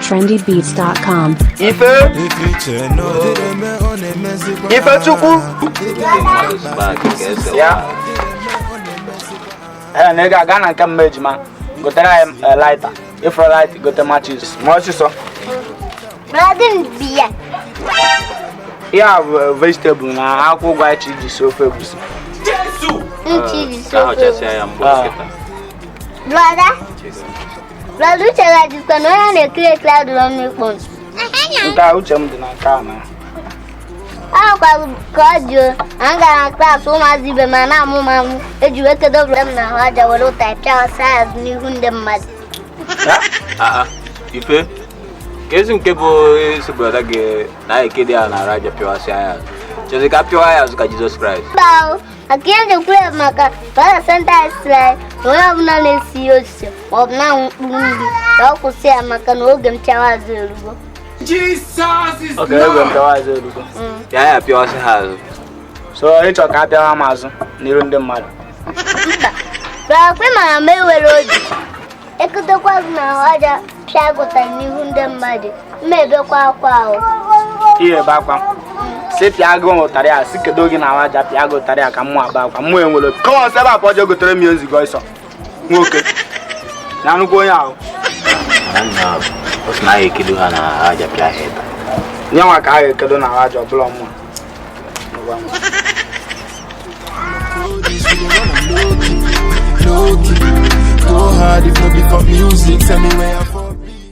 trendybeats.com. Ifechukwu. Yeah. Nigga, Ghana can merge man. Go tell him a lighter. If for light, go to matches. Much so. Blood beer. Yeah, vegetable now. How could I cheese so famous? Cheese so Blood, which I just can only clear cloud on your phone. I called you. I'm gonna class so much even my mom educated over them now. I will type outside new them mad. Ife, kesi mkebo brother ge na ekede na raja pure sia. Chose ka pure ya zuka Jesus Christ. Bao, again the play maka. Para Santa Israel, no have na nesiose. Of na mbundi. Ba ko sia maka no gem chawa zerugo. Jesus is okay, gem chawa zerugo. Ya pure sia. So e choka pia amazu niru ndị mmadụ. Ba kwe ma me weroji. Ekudokwa na haja piagota n'ihu ndị mmadụ mmebekwa akwa ahụ ihe bakwa si piago mụtara ya si kedo gị na haja piago tara ya ka mmụ aba akwa mmụ enwere kọọ sebe apọ je gotere m nzigo iso nwoke na nnukwu onye ahụ Nna os na ekedo ha na haja pia heta nyanwa ka ha ekedo na haja ọbụla mmụ Go hard if not be for music, tell me where I'm from.